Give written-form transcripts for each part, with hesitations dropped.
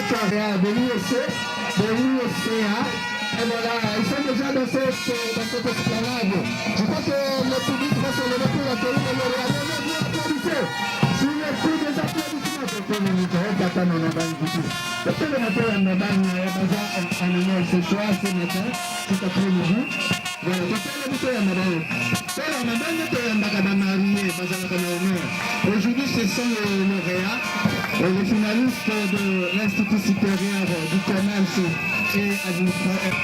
de l'USCA. Et voilà, ils sont déjà dans cette esplanade. Je crois que le public va se lever pour accueillir le lauréat. Bien applaudissez. Sur le coup des applaudissements, c'est une minute. Regarde, on a pas du tout. Le matin, on a pas en honneur ce soir, ce matin, cet après-midi. Voilà, aujourd'hui, ce sont les lauréats, les finalistes de l'Institut supérieur du commerce et administration.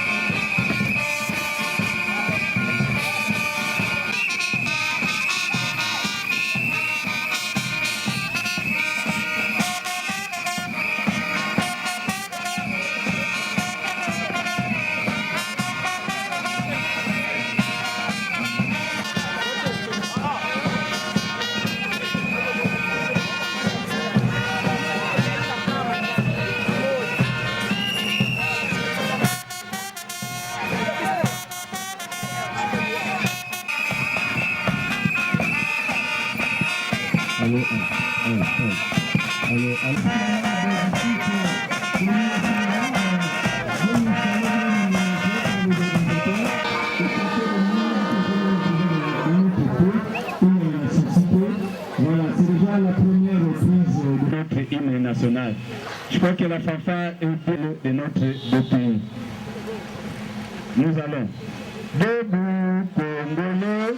Je crois que la fanfare est de notre pays. Nous allons. Debout, Congolais.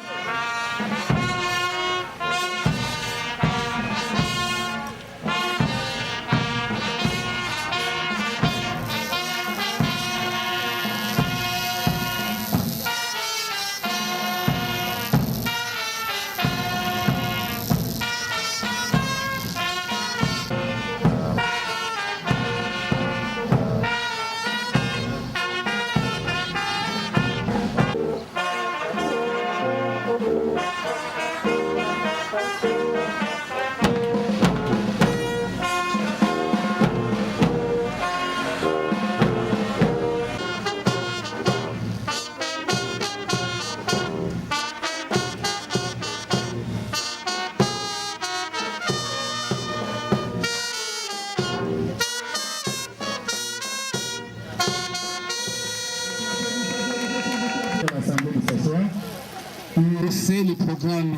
C'est le programme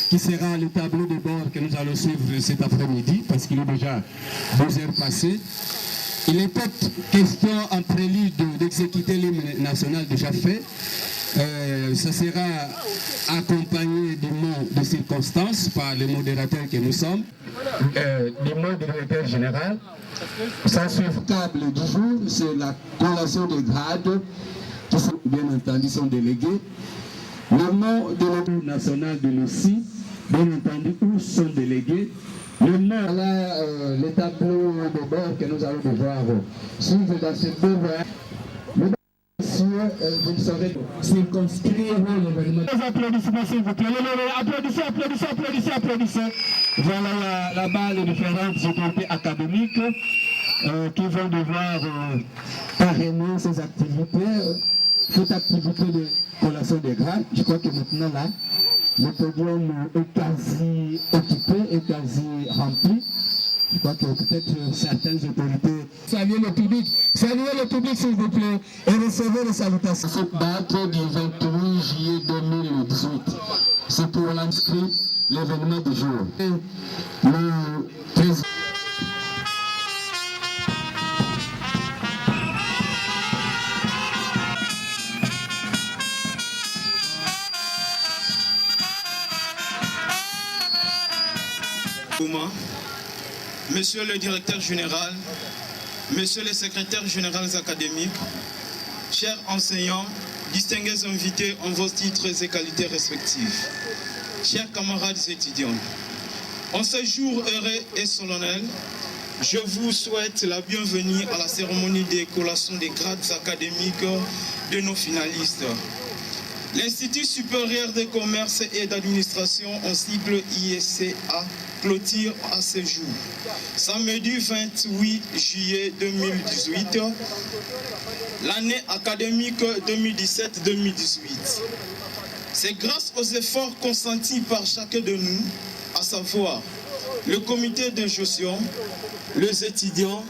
qui sera le tableau de bord que nous allons suivre cet après-midi, parce qu'il est déjà 2 heures passées. Il est peut-être question en prélude d'exécuter l'hymne national déjà fait. Ça sera accompagné du mot de circonstance par le modérateur que nous sommes, du mot du directeur général. Ça suivre table du jour, c'est la collation des grades, qui sont bien entendu sont délégués. Le nom de l'État national de l'OCI, bien entendu, où sont délégués. Le nom, voilà les tableaux de bord que nous allons devoir suivre dans ce beau voyage. Mesdames et messieurs, vous saurez circonscrire l'événement. Des applaudissements, s'il vous plaît. Applaudissez, applaudissez, applaudissez, applaudissez. Voilà là-bas les différentes autorités académiques qui vont devoir parrainer ces activités. Cette activité de collation des grades, je crois que maintenant là, le podium est quasi occupé, est quasi rempli. Je crois que peut-être certaines autorités... Saluez le public s'il vous plaît, et recevez les salutations. Cette date du 28 juillet 2018, c'est pour l'inscrire l'événement du jour. Le président... Monsieur le directeur général, Monsieur le secrétaire général académique, chers enseignants, distingués invités en vos titres et qualités respectifs, chers camarades étudiants, en ce jour heureux et solennel, je vous souhaite la bienvenue à la cérémonie de collation des grades académiques de nos finalistes. L'Institut supérieur de commerce et d'administration, en sigle ISCA, clôture à ce jour, samedi 28 juillet 2018, l'année académique 2017-2018. C'est grâce aux efforts consentis par chacun de nous, à savoir le comité de gestion, les étudiants,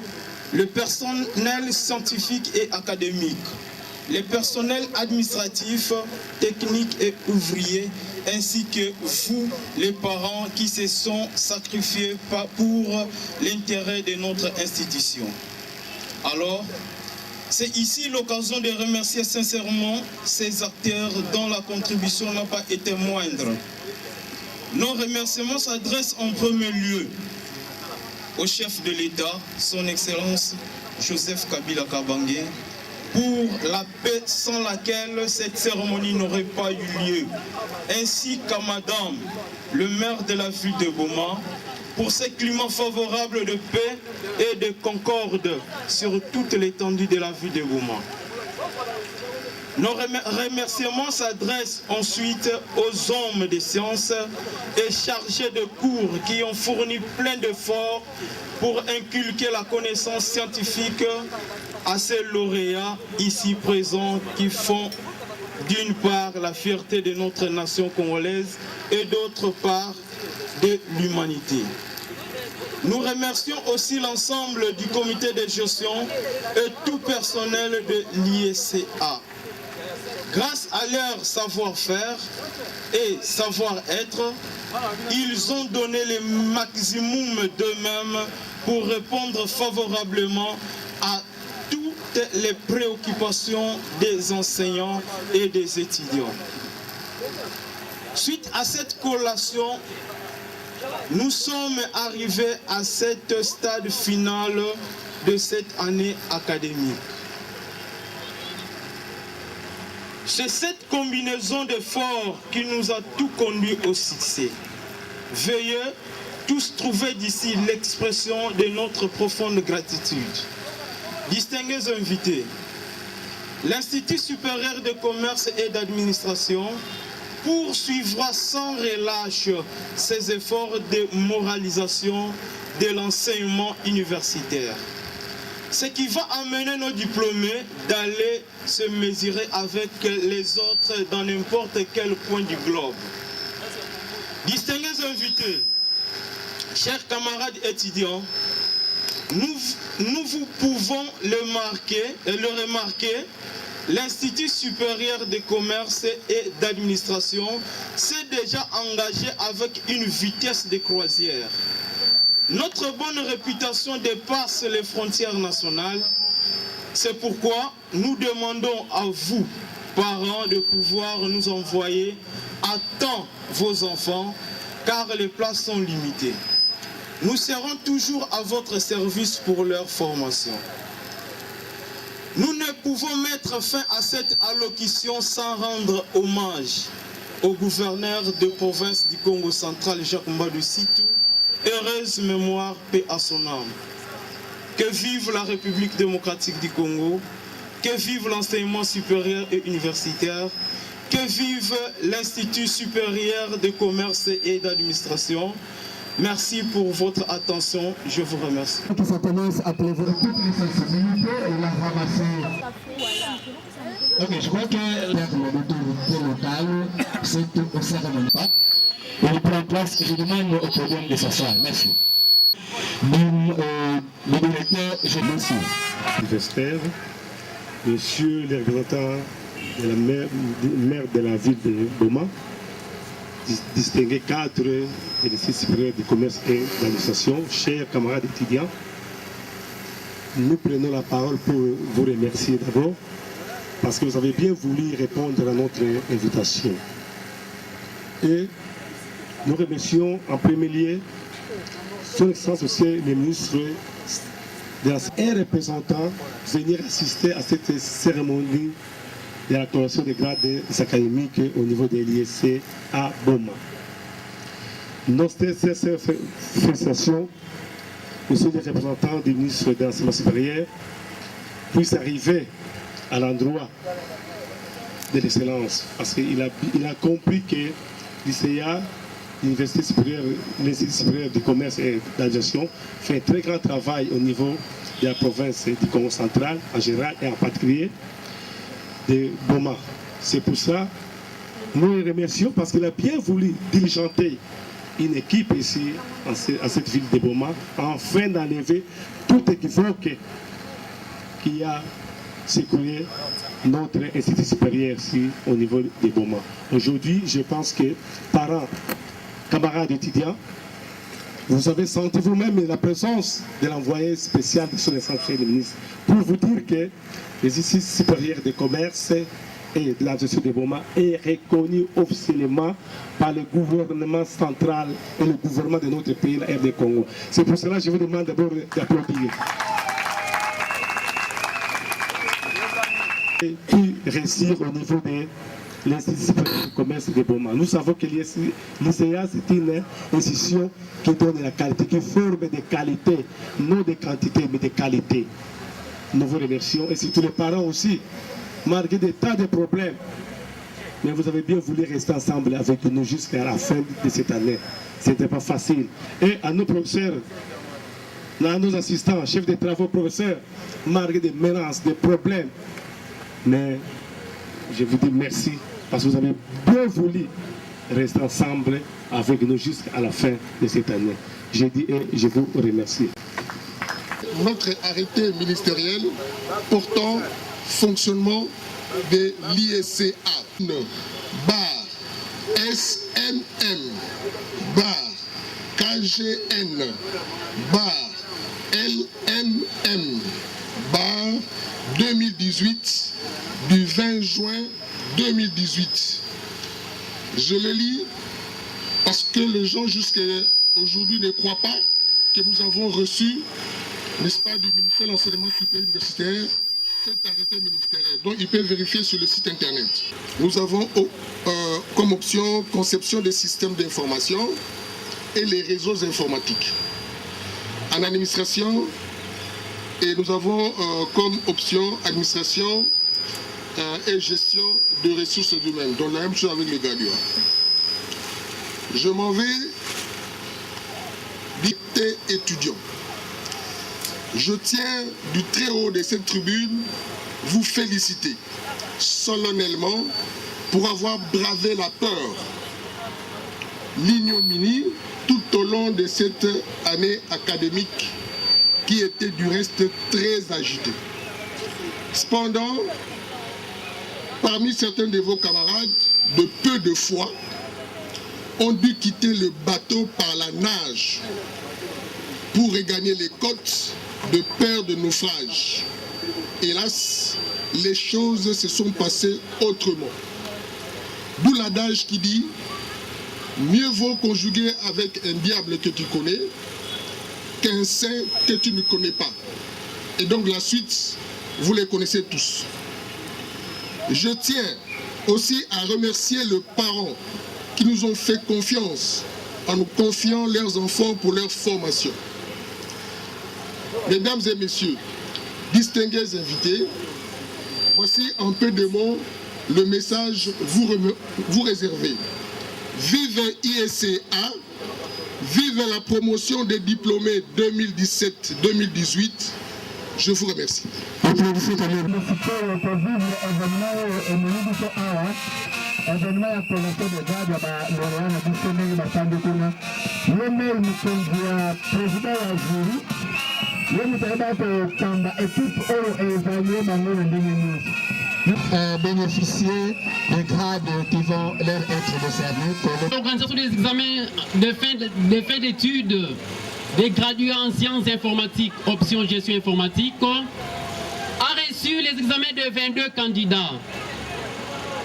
le personnel scientifique et académique, les personnels administratifs, techniques et ouvriers, ainsi que vous, les parents qui se sont sacrifiés pour l'intérêt de notre institution. Alors, c'est ici l'occasion de remercier sincèrement ces acteurs dont la contribution n'a pas été moindre. Nos remerciements s'adressent en premier lieu au chef de l'État, son Excellence Joseph Kabila Kabange, pour la paix sans laquelle cette cérémonie n'aurait pas eu lieu, ainsi qu'à Madame, le maire de la ville de Boma, pour ce climat favorable de paix et de concorde sur toute l'étendue de la ville de Boma. Nos remerciements s'adressent ensuite aux hommes de sciences et chargés de cours qui ont fourni plein d'efforts pour inculquer la connaissance scientifique à ces lauréats ici présents qui font d'une part la fierté de notre nation congolaise et d'autre part de l'humanité. Nous remercions aussi l'ensemble du comité de gestion et tout personnel de l'ISCA. Grâce à leur savoir-faire et savoir-être, ils ont donné le maximum d'eux-mêmes pour répondre favorablement à toutes les préoccupations des enseignants et des étudiants. Suite à cette collation, nous sommes arrivés à cet stade final de cette année académique. C'est cette combinaison d'efforts qui nous a tout conduit au succès. Veuillez tous trouver d'ici l'expression de notre profonde gratitude. Distingués invités, l'Institut supérieur de commerce et d'administration poursuivra sans relâche ses efforts de moralisation de l'enseignement universitaire. Ce qui va amener nos diplômés d'aller se mesurer avec les autres dans n'importe quel point du globe. Distingués invités, chers camarades étudiants, nous pouvons le remarquer, l'Institut supérieur de commerce et d'administration s'est déjà engagé avec une vitesse de croisière. Notre bonne réputation dépasse les frontières nationales. C'est pourquoi nous demandons à vous, parents, de pouvoir nous envoyer à temps vos enfants, car les places sont limitées. Nous serons toujours à votre service pour leur formation. Nous ne pouvons mettre fin à cette allocution sans rendre hommage au gouverneur de province du Congo central, Jacques Mbadou Sitou. Heureuse mémoire, paix à son âme. Que vive la République démocratique du Congo, que vive l'enseignement supérieur et universitaire, que vive l'Institut supérieur de commerce et d'administration. Merci pour votre attention, je vous remercie. Ça commence à pleuvoir toutes les sensibilités et la ramasser. Ok, je crois que l'autorité locale, c'est au cérémonie. on prend place, je demande au podium de s'asseoir. Merci. Le directeur, je remercie. Universitaire, monsieur le représentant de la maire de la ville de Boma, distingués cadres et des sites supérieurs du commerce et de l'administration, chers camarades étudiants, nous prenons la parole pour vous remercier d'abord parce que vous avez bien voulu répondre à notre invitation. Et nous remercions en premier lieu son Excellence aussi le ministre et représentant venir assister à cette cérémonie de la collation des grades académiques au niveau de l'ISC à Boma. Notre félicitations, monsieur le représentant du ministre de l'Enseignement supérieur, puisse arriver à l'endroit de l'excellence, parce qu'il a compris que l'ICA, l'Université supérieure, l'Institut supérieur du commerce et de l'administration, fait un très grand travail au niveau de la province du Congo central en général et en particulier de Boma. C'est pour ça nous le remercions parce qu'il a bien voulu diligenter une équipe ici, à cette ville de Boma, afin d'enlever tout équivoque qui a secoué notre institut supérieur ici au niveau de Boma. Aujourd'hui, je pense que parents, camarades étudiants, vous avez senti vous-même la présence de l'envoyé spécial de son Excellence le ministre pour vous dire que les instituts supérieurs de commerce et de la gestion de Boma est reconnu officiellement par le gouvernement central et le gouvernement de notre pays, la RD Congo. C'est pour cela que je vous demande d'abord d'applaudir. Et puis réussir au niveau de l'Institut supérieur de commerce de Boma. Nous savons que l'ICA, c'est une institution qui donne la qualité, qui forme des qualités, non des quantités, mais des qualités. Nous vous remercions, et surtout les parents aussi, malgré des tas de problèmes. Mais vous avez bien voulu rester ensemble avec nous jusqu'à la fin de cette année. Ce n'était pas facile. Et à nos professeurs, à nos assistants, chefs de travaux, professeurs, malgré des menaces, des problèmes. Mais je vous dis merci parce que vous avez bien voulu rester ensemble avec nous jusqu'à la fin de cette année. Je dis et je vous remercie. Notre arrêté ministériel portant fonctionnement de l'ISCA, barre SMM, barre KGN, barre LMM, barre 2018, du 20 juin 2018. Je le lis parce que les gens jusqu'à aujourd'hui ne croient pas que nous avons reçu, n'est-ce pas, du ministère de l'Enseignement supérieur universitaire, cet arrêté ministériel. Donc ils peuvent vérifier sur le site internet. Nous avons comme option conception des systèmes d'information et les réseaux informatiques. En administration, et nous avons comme option administration et gestion de ressources humaines. Donc la même chose avec les graduats. Je m'en vais dicter étudiants. Je tiens du très haut de cette tribune vous féliciter solennellement pour avoir bravé la peur, l'ignominie tout au long de cette année académique qui était du reste très agitée. Cependant, parmi certains de vos camarades, de peu de foi, ont dû quitter le bateau par la nage pour regagner les côtes de peur de naufrage. Hélas, les choses se sont passées autrement. D'où l'adage qui dit « Mieux vaut conjuguer avec un diable que tu connais qu'un saint que tu ne connais pas ». Et donc la suite, vous les connaissez tous. Je tiens aussi à remercier les parents qui nous ont fait confiance en nous confiant leurs enfants pour leur formation. Mesdames et messieurs, distingués invités, voici en peu de mots le message vous réservé. Vive ISCA, vive la promotion des diplômés 2017-2018. Je vous remercie. événement ya kolekte de grade ya baloreana biso ndenge bafandi kuna ye mei mokonzi ya président ya jury ye moto ayeba kokamba équipe oyo évalue bango na ndenge nyonso bénéficier des grades qui vont leur être décernés. L'organisation des examens de fin d'études des gradués en sciences informatiques, option gestion informatique, a reçu les examens de 22 candidats.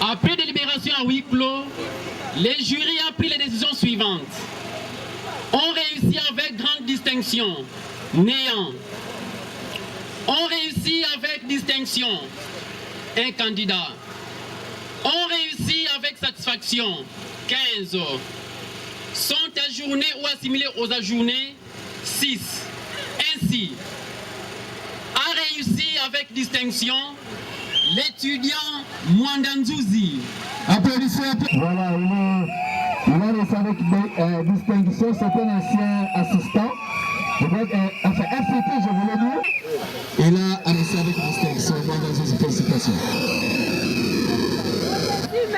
Après délibération à huis clos, les jurys ont pris les décisions suivantes. On réussit avec grande distinction, néant. On réussit avec distinction, un candidat. On réussit avec satisfaction, 15. Sont ajournés ou assimilés aux ajournés, 6. Ainsi, a réussi avec distinction l'étudiant Mwandanzouzi. Applaudissez. Voilà, il a reçu avec distinction, c'est un ancien assistant. Enfin, FCT, je voulais dire. Il a reçu avec distinction, Mwandanzouzi, félicitations.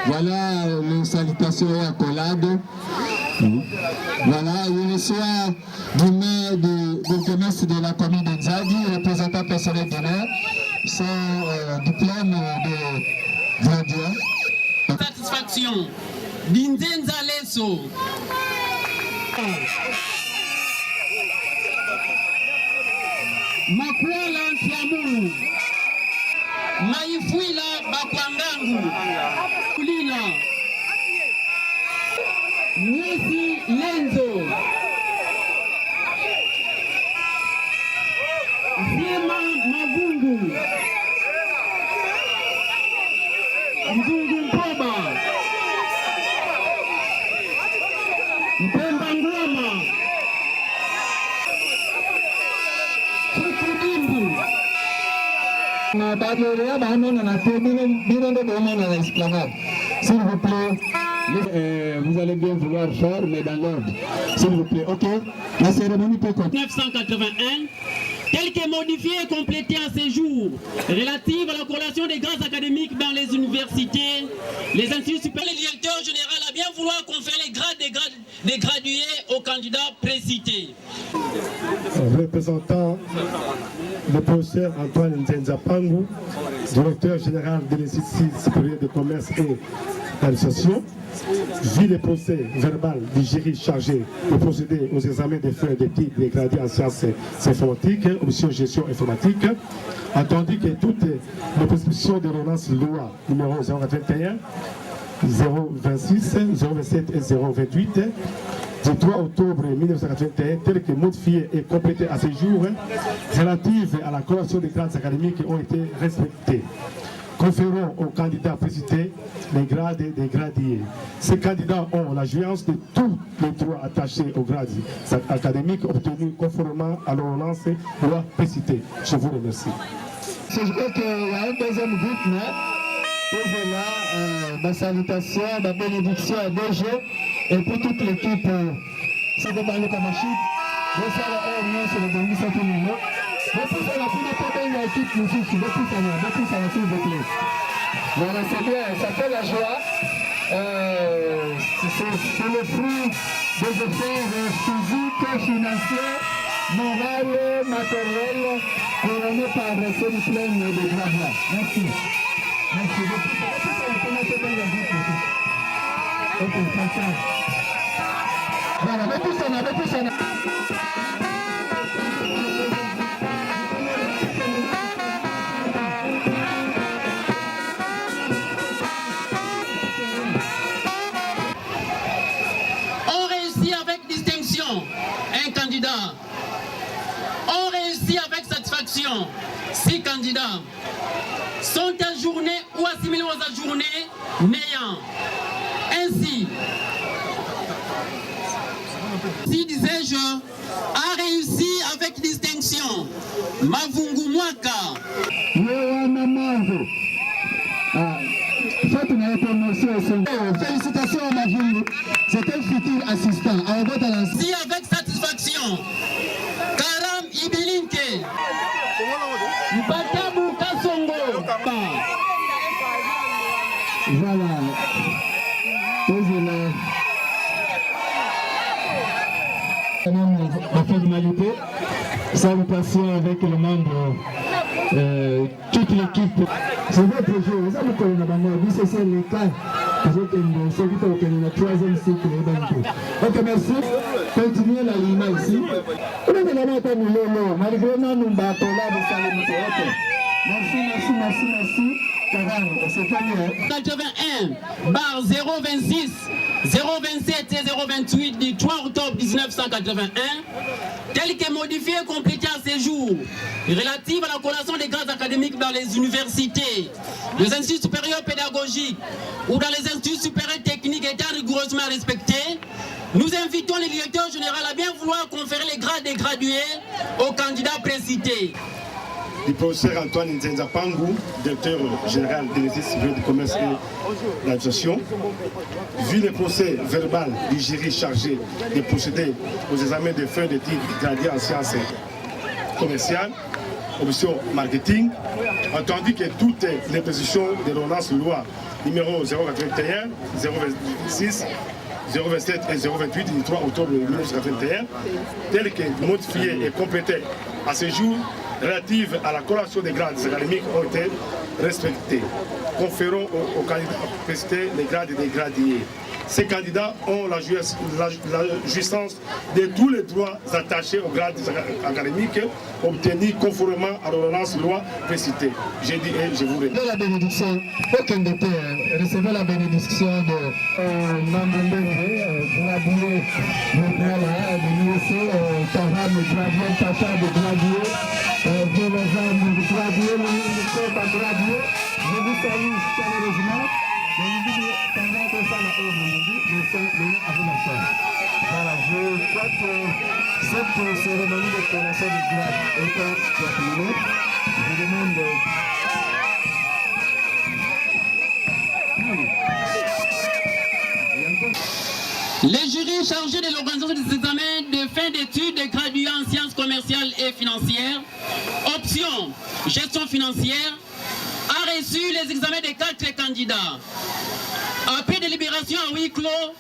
Voilà les salutations et accolades. Voilà, il reçoit du maire du commerce de la commune de Nzadi, représentant personnel d'honneur, son diplôme de graduat. Satisfaction. Dinzenza Leso. Makwala Ntiamuru. Maifuila Bakwangangu. Kulina. Nyesi Lenzo. Zema Magungu. Mzungu Mkoba. Mpemba Ngoma. Chukudimbu. Na baadhi bahano na bino ndo bomo na esplanade. S'il vous plaît, vous allez bien vouloir faire, mais dans l'ordre. S'il vous plaît, ok. La cérémonie peut continuer. 1981, tel que modifié et complété à ces jours, relative à la corrélation des grades académiques dans les universités, les instituts supérieurs. Le directeur général a bien vouloir conférer les grades des gradués aux candidats précités. Représentant le professeur Antoine Nzenza Pangu, directeur général de l'Institut supérieur de commerce et d'administration, vu le procès verbal du jury chargé de procéder aux examens des feuilles de titre des gradés en sciences informatiques, option gestion informatique, entendu que toutes les prescriptions de l'ordonnance loi numéro 021, 026, 027 et 028 du 3 octobre 1981, telles que modifiées et complétées à ce jour, relatives à la correction des grades académiques ont été respectées. Conférons aux candidats précités les grades des gradiés. Ces candidats ont la jouissance de tous les droits attachés aux grades académiques obtenus conformément à l'ordonnance loi précitée. Je vous remercie. Je crois qu'il y a un deuxième groupe, et là, ma salutation, ma bénédiction à DG et pour toute l'équipe. C'est de Balo Kamachid. Je sais la sur le Bangui Saint-Domingue. Beaucoup ça la plus de l'équipe, nous aussi, beaucoup ça s'il vous plaît. Voilà, c'est bien, ça fait la joie. C'est le fruit des efforts physiques, financiers, moraux, matériels, couronnés par ce diplôme de grade. Merci. Merci beaucoup. Ok, ça. Voilà, beaucoup ça. On réussit avec distinction un candidat. On réussit avec satisfaction 6 candidats. Sont ajournés ou assimilés aux ajournés n'ayant. Ainsi, si disais-je, a réussi avec distinction Mavungu Mwaka. Félicitations à Mavungu, c'est un futur assistant. Si avec satisfaction, Karam Ibilinke, Batabu Kasongo. Voilà. La formalité, salutation avec les membres, toute l'équipe. C'est votre jeu, vous avez connu la bannière, c'est le cas. C'est le troisième cycle. Ok, merci. Continuez l'alignement ici. Merci. 81 bar 026, 027 et 028 du 3 octobre 1981, tel que modifié et complété à ces jours, relative à la collation des grades académiques dans les universités, les instituts supérieurs pédagogiques ou dans les instituts supérieurs techniques étant rigoureusement respectés, nous invitons le directeur général à bien vouloir conférer les grades des gradués aux candidats précités. Du professeur Antoine Nzenza Pangu, directeur général de l'Institut supérieur du commerce et d'administration, vu le procès verbal du jury chargé de procéder aux examens de feuilles de titre gradés en sciences commerciales, option marketing, entendu que toutes les positions de l'ordonnance loi numéro 081, 026, 027 et 028 du 3 octobre 1981, telles que modifiées et complétées à ce jour, relatives à la coloration des grades académiques ont été respectées, conférant aux candidats à présider les grades et des gradiers. Ces candidats ont la jouissance de tous les droits attachés aux grades académiques obtenus conformément à l'ordonnance loi précitée. J'ai dit et je vous remercie. La bénédiction, aucun de recevez la bénédiction de Mamandé, Gradier, voilà, de l'UEC, Taram, Gradier, Tacha, de Gradier, Vélazan, de Gradier, le Gradier. Je vous salue chaleureusement. Pendant que ça, nous sommes avec la chaîne. Voilà, je crois que cette cérémonie de collation de grade étant terminée, je demande. Les jurys chargés de l'organisation des examens de fin d'études de gradués en sciences commerciales et financières, option gestion financière, a reçu les examens de 4 candidats. Après délibération à huis clos,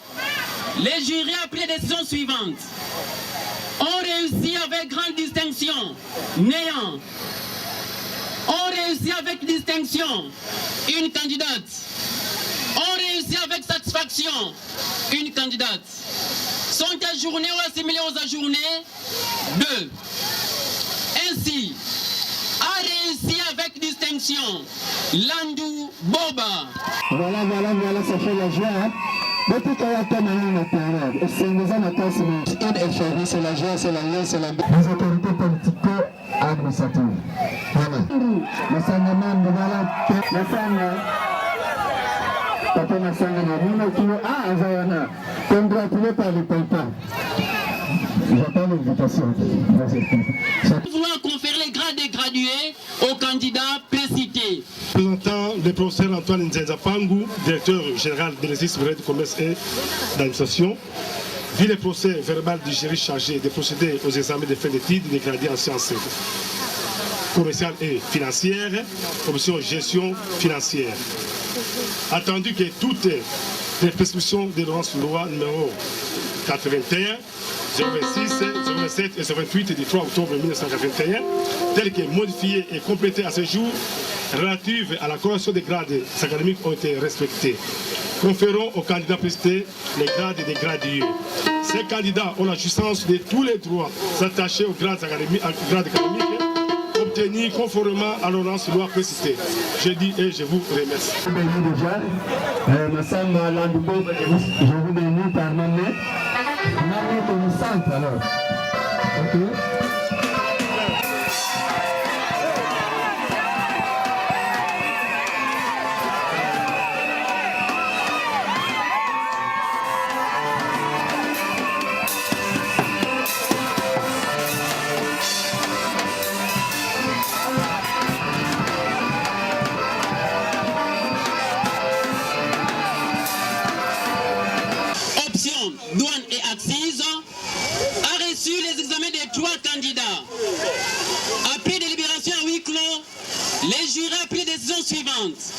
les jurys ont pris les décisions suivantes. On réussit avec grande distinction, néant. On réussit avec distinction, une candidate. On réussit avec satisfaction, une candidate. Sont ajournés ou assimilés aux ajournés, 2. Ainsi, a réussi avec distinction, Landou Boba. Voilà, ça fait la joie. Hein? Depuis qu'il y a tellement de terrain, et c'est une effervescence, c'est la joie, c'est la loi, c'est la... Les autorités politico-administratives. Voilà. Le Sangaman, voilà, la femme... Papa Nassangana, ah, Zayana, congratulé par le papa. J'attends l'invitation. Vouloir conférer les grades des gradués aux candidats précités. Présentant le professeur Antoine Nzenzapangu, directeur général de l'exercice supérieur du commerce et d'administration, vu le procès verbal du jury chargé de procéder aux examens de fin d'études des gradués en sciences commerciales et financières, option gestion financière. Attendu que toutes les prescriptions de l'ordonnance loi numéro 81, 026, 027 et 028 du 3 octobre 1981, telles que modifiées et complétées à ce jour, relatives à la correction des grades académiques ont été respectées, conférant aux candidats précités les grades et des gradiers. Ces candidats ont la jouissance de tous les droits attachés aux grades académiques obtenus conformément à l'ordonnance loi précitée. Je dis et je vous remercie. Je vous bénis par ma main. Ma main connaissante alors. Ok. Douane et Axis a reçu les examens des 3 candidats. Après délibération à huis clos, les jurys ont pris les décisions suivantes.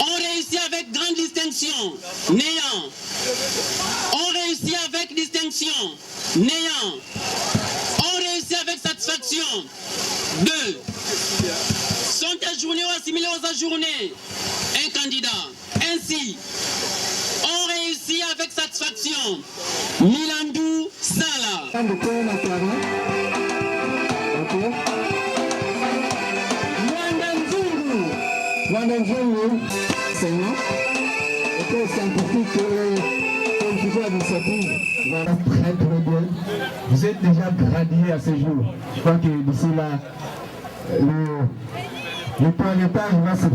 On réussit avec grande distinction, néant. On réussit avec distinction, néant. On réussit avec satisfaction, 2. Sont ajournés ou assimilés aux ajournés, un candidat. Ainsi, on réussit avec satisfaction, Milandou Sala. Wandanzungu, enseignant, école scientifique et politique administrative. Voilà, très bien. Vous êtes déjà gradué à ce jour. Je crois que d'ici là, le toilettage va se...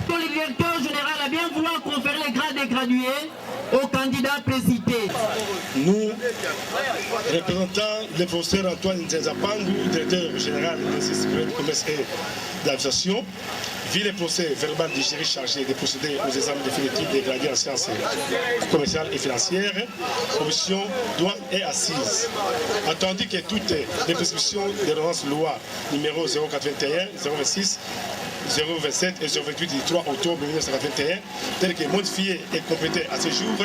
Le directeur général a bien voulu conférer les grades des gradués aux candidats précités. Nous, représentant le professeur Antoine Nzenzapangu, directeur général de l'exercice supérieur du commerce et d'administration, vu le procès verbal du jury chargé de procéder aux examens définitifs des gradués en sciences commerciales et financières, commission, douane et assises. Attendu que toutes les prescriptions de l'ordonnance loi numéro 081, 026, 027 et 028 du 3 octobre 1981, telles que modifiées et complétées à ce jour,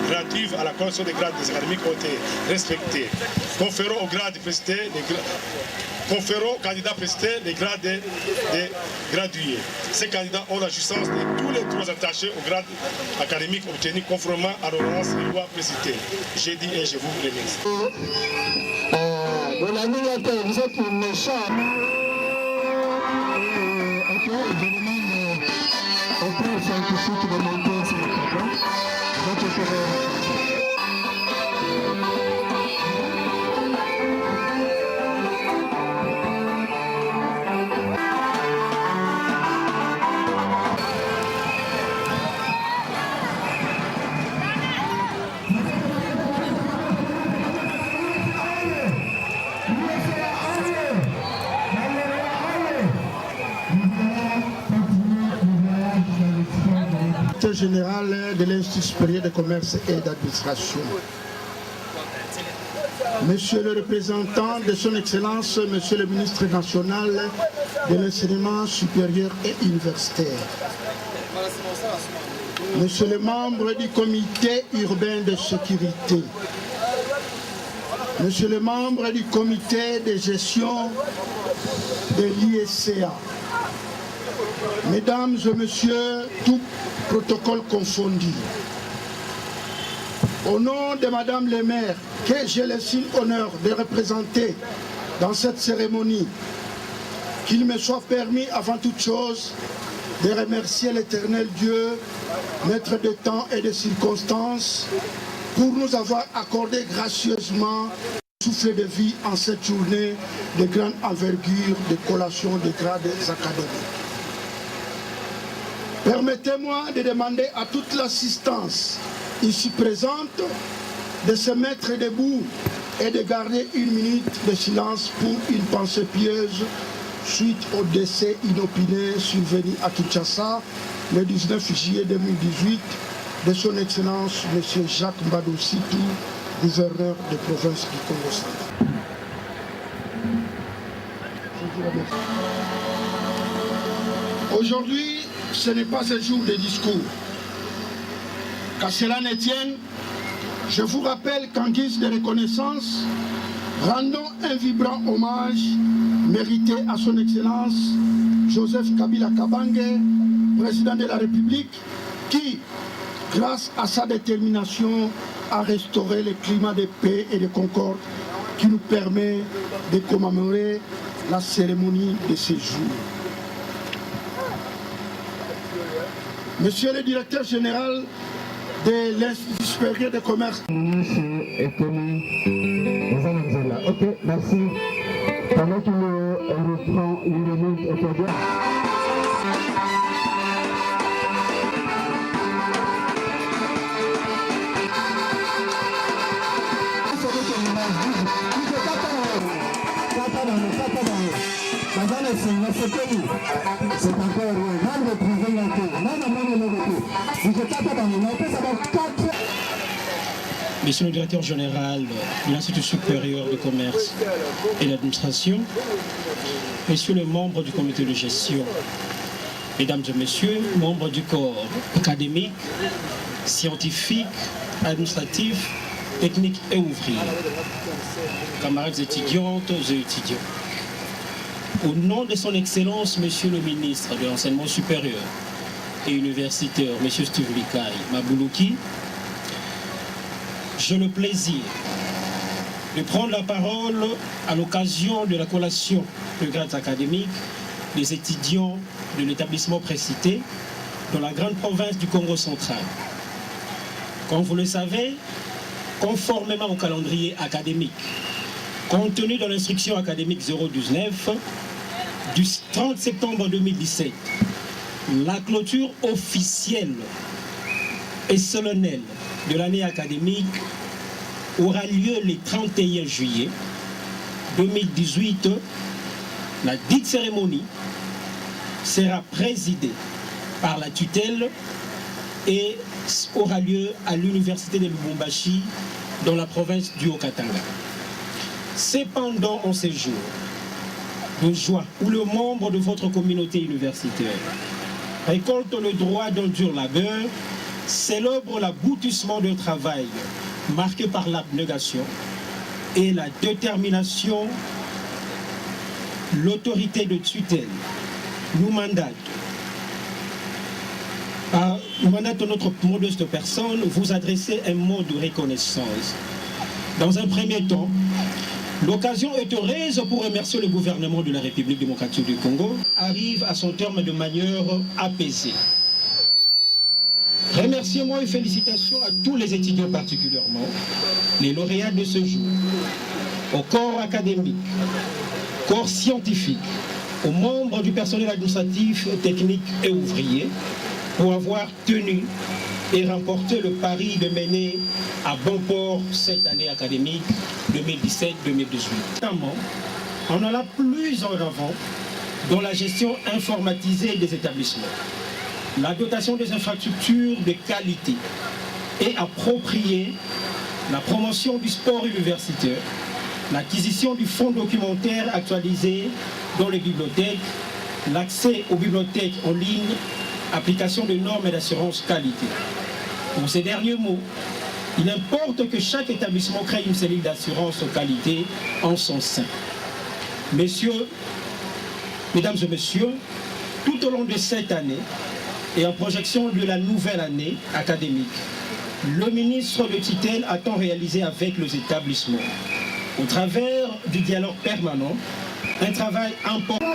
relatives à la correction des grades des académiques ont été respectées. Conférant aux grades précités, conférant aux candidats précités les grades des gradués. Ces candidats ont la jouissance de tous les droits attachés aux grades académiques obtenus conformément à l'ordonnance et loi précitées. J'ai dit et je vous remercie. De la ligne, vous êtes une méchante. Ok, je demande au père scientifique de monter sur le plateau. Général de l'Institut supérieur de commerce et d'administration. Monsieur le représentant de son Excellence, Monsieur le ministre national de l'enseignement supérieur et universitaire. Monsieur le membre du comité urbain de sécurité. Monsieur le membre du comité de gestion de l'ISCA. Mesdames et messieurs, tout protocole confondu. Au nom de Madame le maire, que j'ai le signe honneur de représenter dans cette cérémonie, qu'il me soit permis avant toute chose de remercier l'Éternel Dieu, maître de temps et de circonstances, pour nous avoir accordé gracieusement le souffle de vie en cette journée de grande envergure de collation des grades académiques. Permettez-moi de demander à toute l'assistance ici présente de se mettre debout et de garder une minute de silence pour une pensée pieuse suite au décès inopiné survenu à Kinshasa le 19 juillet 2018 de son Excellence M. Jacques Mbadou Sitou, gouverneur de province du Congo central. Aujourd'hui, ce n'est pas un jour de discours. Qu'à cela ne tienne, je vous rappelle qu'en guise de reconnaissance, rendons un vibrant hommage mérité à son Excellence Joseph Kabila Kabange, président de la République, qui, grâce à sa détermination, a restauré le climat de paix et de concorde qui nous permet de commémorer la cérémonie de ce jour. Monsieur le directeur général de l'Institut supérieur de commerce. Ok, merci. Pendant qu'il reprend une minute au podium. C'est encore Monsieur le directeur général de l'Institut supérieur de commerce et d'administration, Messieurs les membres du comité de gestion, Mesdames et Messieurs, membres du corps académique, scientifique, administratif, technique et ouvrier, camarades étudiantes et étudiants. Au nom de son Excellence, Monsieur le ministre de l'Enseignement supérieur et universitaire, Monsieur Steve Likai Maboulouki, j'ai le plaisir de prendre la parole à l'occasion de la collation de grades académiques des étudiants de l'établissement précité dans la grande province du Congo central. Comme vous le savez, conformément au calendrier académique, contenu dans l'instruction académique 019 du 30 septembre 2017, la clôture officielle et solennelle de l'année académique aura lieu le 31 juillet 2018. La dite cérémonie sera présidée par la tutelle et aura lieu à l'université de Lubumbashi dans la province du Haut-Katanga. Cependant, en ces jours, de joie où le membre de votre communauté universitaire récolte le droit d'un dur labeur, célèbre l'aboutissement d'un travail marqué par l'abnégation et la détermination, l'autorité de tutelle nous mandate notre modeste personne vous adresser un mot de reconnaissance. Dans un premier temps, l'occasion est heureuse pour remercier le gouvernement de la République démocratique du Congo, arrive à son terme de manière apaisée. Remerciements et félicitations à tous les étudiants particulièrement, les lauréats de ce jour, au corps académique, corps scientifique, aux membres du personnel administratif, technique et ouvrier, pour avoir tenu et remporté le pari de mener à bon port cette année académique 2017-2018. Notamment, en allant plus en avant dans la gestion informatisée des établissements, la dotation des infrastructures de qualité et appropriée, la promotion du sport universitaire, l'acquisition du fonds documentaire actualisé dans les bibliothèques, l'accès aux bibliothèques en ligne, application de normes et d'assurance qualité. Pour ces derniers mots, il importe que chaque établissement crée une cellule d'assurance qualité en son sein. Mesdames et messieurs, tout au long de cette année et en projection de la nouvelle année académique, le ministre de tutelle a tant réalisé avec les établissements, au travers du dialogue permanent, un travail important.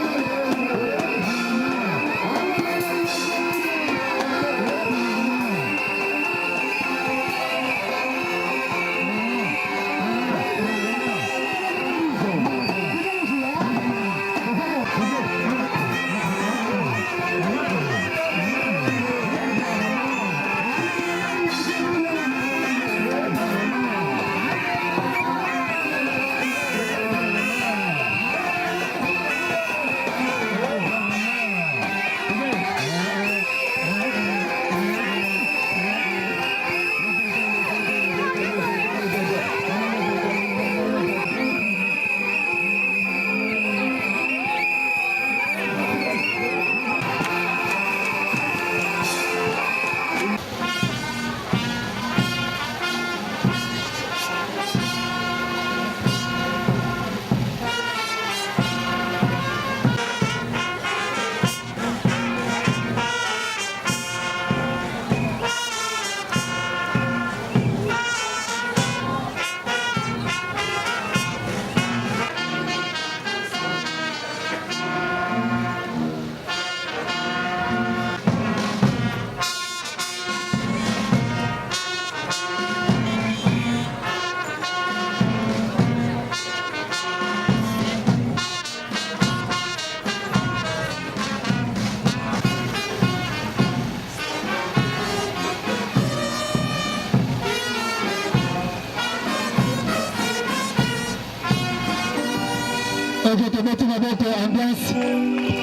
Ambiance.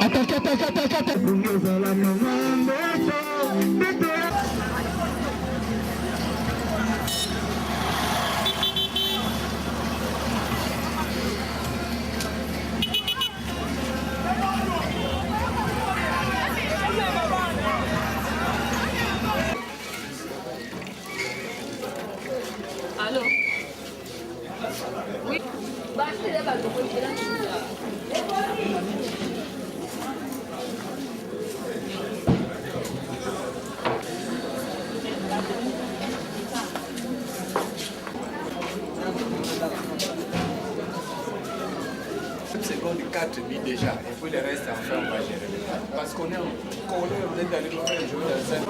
Attaque. Allô? Oui. Seconde 4 buts déjà, et puis le reste enfin on va gérer. Parce qu'on est en colère, vous êtes allé faire jouer dans cette.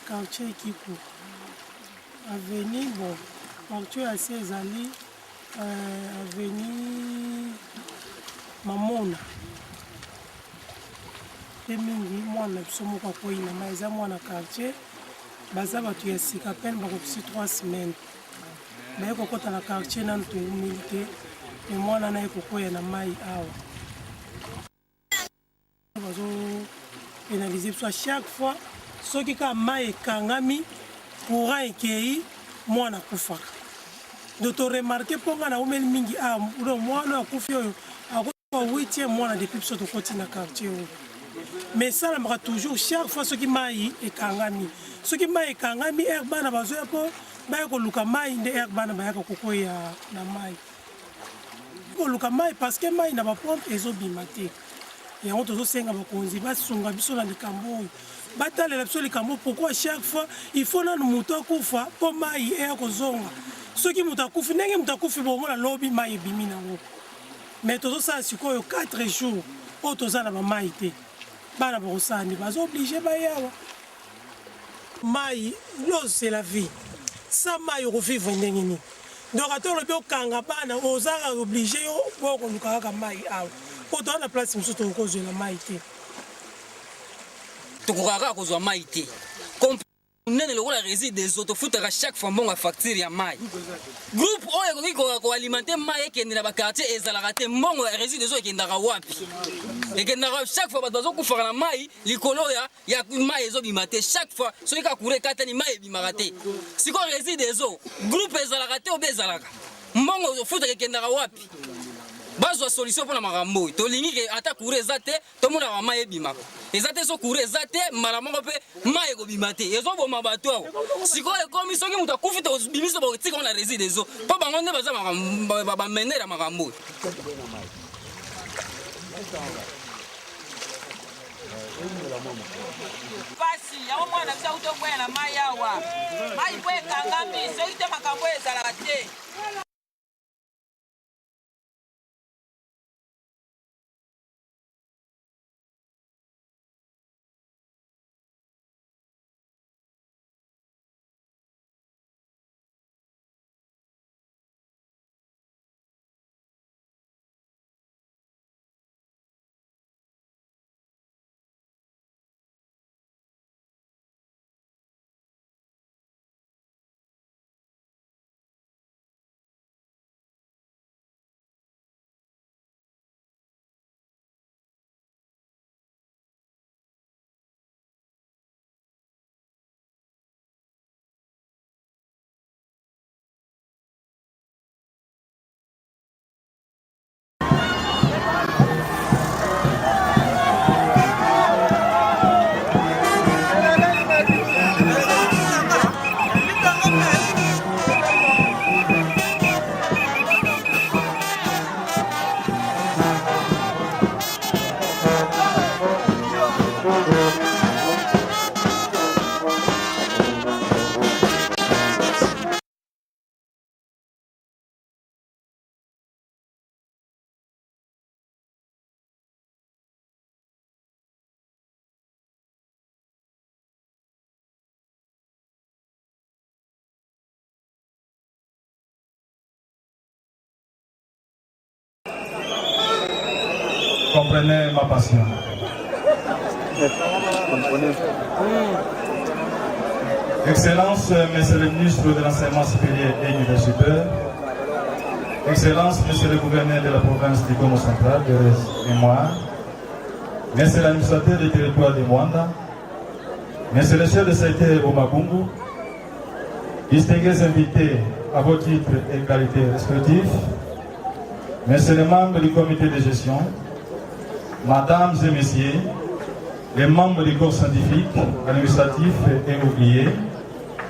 quartier Kikou. Avenue, bon, quartier assez ezali, avenue Mamona. Mingi, mwana biso moko akoyina ma eza mwana quartier, baza bato ya sika pene bakokisi 3 semaines. Baye kokota na quartier nanu tongumeli te, me mwana naye kokoya na mai awa. Bazo pénaliser biso à chaque fois, soki ka mai ekangami, courant ekei, mwana akufaka. Donc to remarquer ponga na umeli mingi mwana akufi oyo akofa 8e mwana depuis biso tokoti na quartier oyo. Mais ça la toujours chaque fois ce qui mai ekangami. Ce qui mai ekangami bana bazoya po ba ko luka mai nde bana ba ko kokoya na mai. Ko luka mai parce que mai na ba pompe ezobima te. Et on tozo senga ba konzi ba sunga biso na likambo. Batalela biso likambo pourquoi chaque fois il faut na muto akufa po mai kozonga. Ce qui mutakufi ndenge mutakufi bo mona lobby mai ebimi nango. Mais tozo sa sikoyo 4 jours po toza na ba mai te. Bana bakosani bazo obligé bayawa. Mai, l'eau c'est la vie. Sans mai on vivre ndenge ni. Donc attends le bio kanga bana ozanga obligé yo ko luka ka mai awa. Po to na place musu to ko zela mai te. To ko ka ko zo mai te. Nene le rôle réside des autres foutera chaque fois bon facture ya mai. Groupe oyo ko alimenter mai ke na ba quartier ezalaka te mbongo réside des autres ke ndaka wapi. Et que chaque fois bazo ko fara na mai likolo ya mai ezobima te chaque fois soki ka kure katani mai ebimaka te. Siko réside des autres groupe ezalaka te obezalaka. Mbongo foutera ke ndaka wapi. Bazwa solution pour la marambo. To lingi ke ata kure ezate to mona ba mai ebimaka. Ezate so kure ezate malamongo pe mai ekobima te. Ezo boma bato awo. Siko ekomi soki muta kufi to bimiso ba tika on la réside des autres. Pa bango nde baza ba menera marambo. Pasi ya mwana bisa utokwela na mai awa. Mai kwe kangami soki te makambo ezalaka te. Comprenez ma passion. Excellence, Monsieur le ministre de l'Enseignement supérieur et universitaire, Excellence, Monsieur le gouverneur de la province du Congo central, de mémoire, Monsieur l'administrateur du territoire de Mwanda, Monsieur le chef de secteur Bomagungu, distingués invités à vos titres et qualités respectifs, Messieurs les membres du comité de gestion, Mesdames et Messieurs, les membres du corps scientifique, administratif et ouvrier,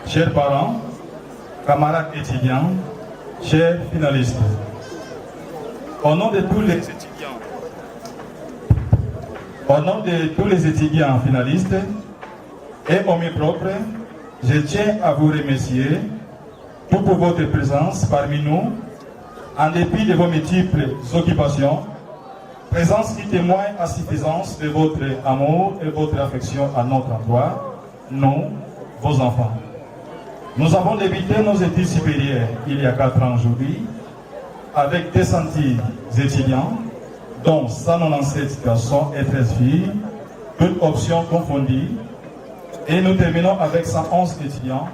chers parents, camarades étudiants, chers finalistes. Au nom de tous les étudiants finalistes et au mes propres, je tiens à vous remercier pour votre présence parmi nous, en dépit de vos multiples occupations, présence qui témoigne à suffisance de votre amour et votre affection à notre endroit, nous, vos enfants. Nous avons débuté nos études supérieures il y a 4 ans aujourd'hui, avec 200 étudiants, dont 197 garçons et 13 filles, toutes options confondues, et nous terminons avec 111 étudiants.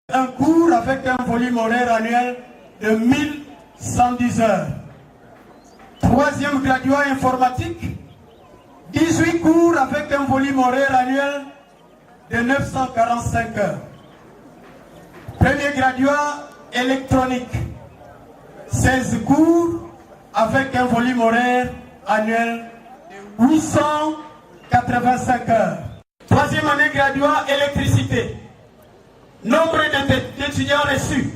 Un cours avec un volume horaire annuel de 1110 heures. 3e graduat informatique, 18 cours avec un volume horaire annuel de 945 heures. 1er graduat électronique, 16 cours avec un volume horaire annuel de 885 heures. 3e année graduat électricité. Nombre d'étudiants reçus,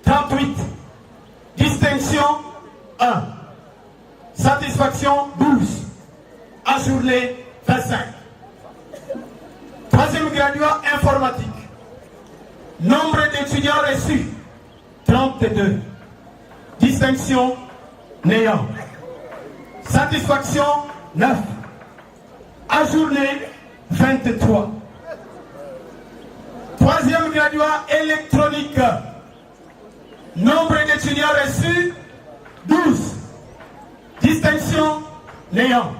38. Distinction, 1. Satisfaction, 12. Ajourné, 25. 3e graduat informatique. Nombre d'étudiants reçus, 32. Distinction, néant. Satisfaction, 9. Ajourné, 23. 3e graduat électronique. Nombre d'étudiants reçus, 12. Distinction, néant.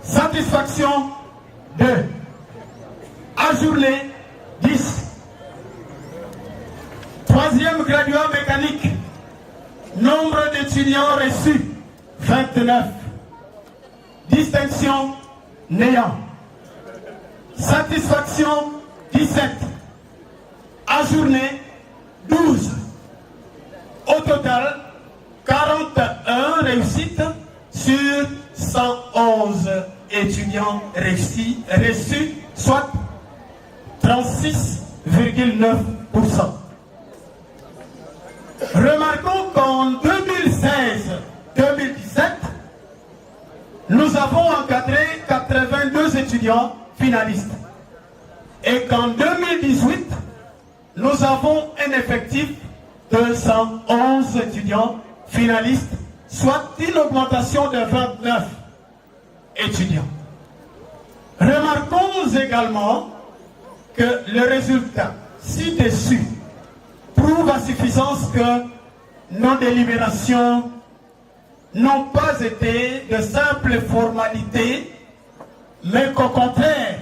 Satisfaction, 2. Ajourné, 10. 3e graduat mécanique. Nombre d'étudiants reçus, 29. Distinction, néant. Satisfaction, 17. Ajourné, 12. Au total, 41 réussites sur 111 étudiants reçus, soit 36,9%. Remarquons qu'en 2016-2017, nous avons encadré 82 étudiants finalistes. Et qu'en 2018, nous avons un effectif de 111 étudiants finalistes, soit une augmentation de 29 étudiants. Remarquons également que le résultat ci-dessus prouve à suffisance que nos délibérations n'ont pas été de simples formalités, mais qu'au contraire,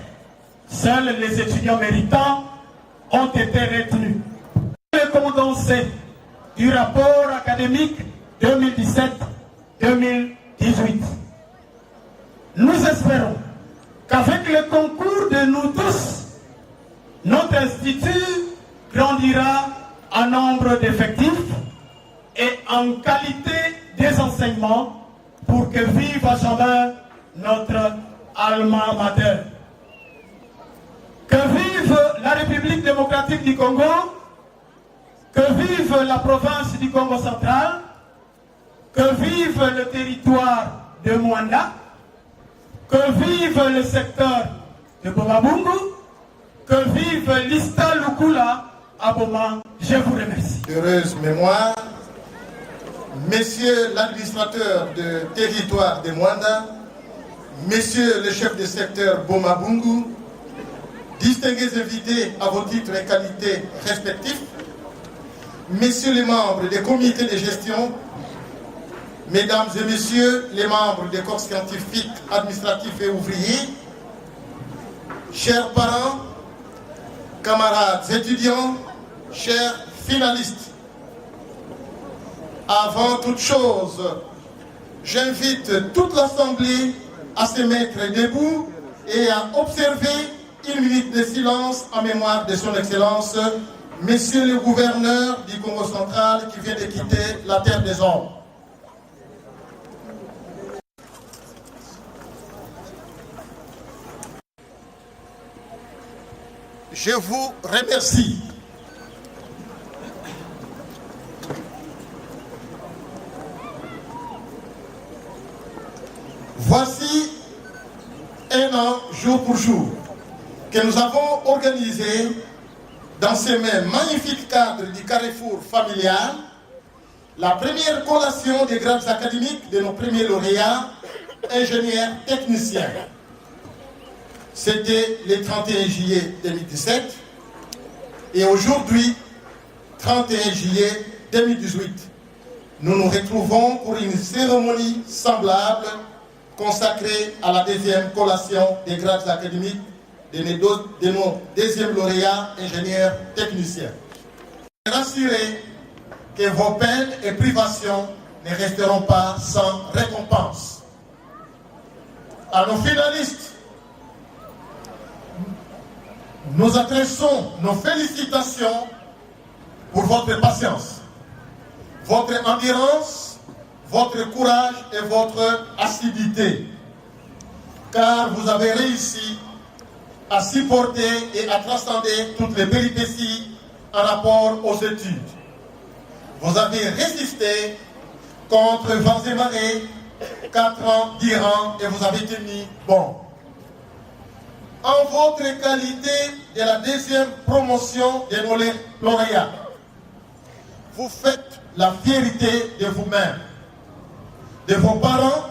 seuls les étudiants méritants ont été retenus. Le condensé du rapport académique 2017-2018. Nous espérons qu'avec le concours de nous tous, notre institut grandira en nombre d'effectifs et en qualité des enseignements pour que vive à jamais notre alma mater. Que vive la République démocratique du Congo, que vive la province du Congo central, que vive le territoire de Mwanda, que vive le secteur de Boma-Bungu, que vive l'Ista Lukula à Boma. Je vous remercie. Heureuse mémoire, Messieurs l'administrateur de territoire de Mwanda, Messieurs le chef de secteur Boma-Bungu, distingués invités à vos titres et qualités respectifs, Messieurs les membres des comités de gestion, Mesdames et Messieurs les membres des corps scientifiques, administratifs et ouvriers, chers parents, camarades étudiants, chers finalistes, avant toute chose, j'invite toute l'Assemblée à se mettre debout et à observer 1 minute de silence en mémoire de son Excellence, Monsieur le gouverneur du Congo central qui vient de quitter la terre des hommes. Je vous remercie. Voici un an, jour pour jour, que nous avons organisé dans ce même magnifique cadre du carrefour familial la première collation des grades académiques de nos premiers lauréats, ingénieurs techniciens. C'était le 31 juillet 2017 et aujourd'hui, 31 juillet 2018, nous nous retrouvons pour une cérémonie semblable consacrée à la deuxième collation des grades académiques de nos deuxièmes lauréats ingénieurs techniciens. Rassurez que vos peines et privations ne resteront pas sans récompense. À nos finalistes, nous adressons nos félicitations pour votre patience, votre endurance, votre courage et votre assiduité, car vous avez réussi à supporter et à transcender toutes les péripéties en rapport aux études. Vous avez résisté contre vents et marées 4 ans durant et vous avez tenu bon. En votre qualité de la deuxième promotion de nos lauréats, vous faites la fierté de vous-même, de vos parents,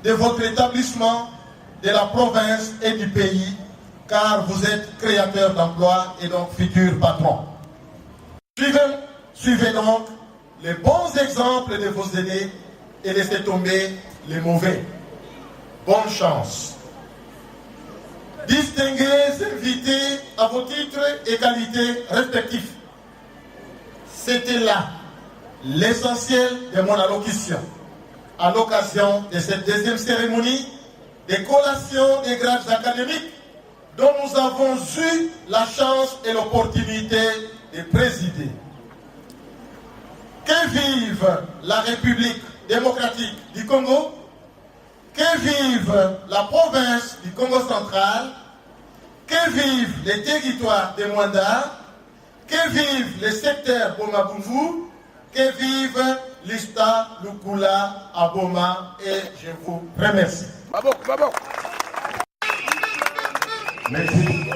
de votre établissement, de la province et du pays, car vous êtes créateurs d'emplois et donc futurs patrons. Suivez donc les bons exemples de vos aînés et laissez tomber les mauvais. Bonne chance. Distingués invités à vos titres et qualités respectifs. C'était là l'essentiel de mon allocution à l'occasion de cette deuxième cérémonie de collation des grades académiques dont nous avons eu la chance et l'opportunité de présider. Que vive la République démocratique du Congo, que vive la province du Congo central, que vive les territoires de Mwanda, que vive le secteur Boma-Bumbu, que vive l'Ista Lukula à Boma, et je vous remercie. Bravo, bravo. Merci.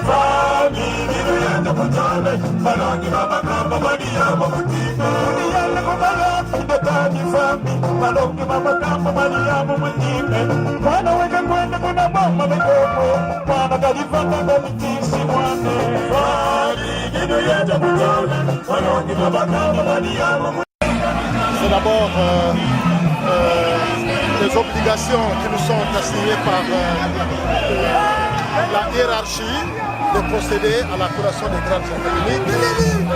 Family, C'est d'abord les obligations qui nous sont assignées par la hiérarchie de procéder à la collation des grades académiques.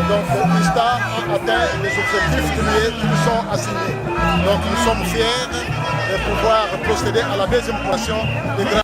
Donc l'ISTA a atteint les objectifs qui lui sont assignés. Donc nous sommes fiers de pouvoir procéder à la deuxième collation des grades.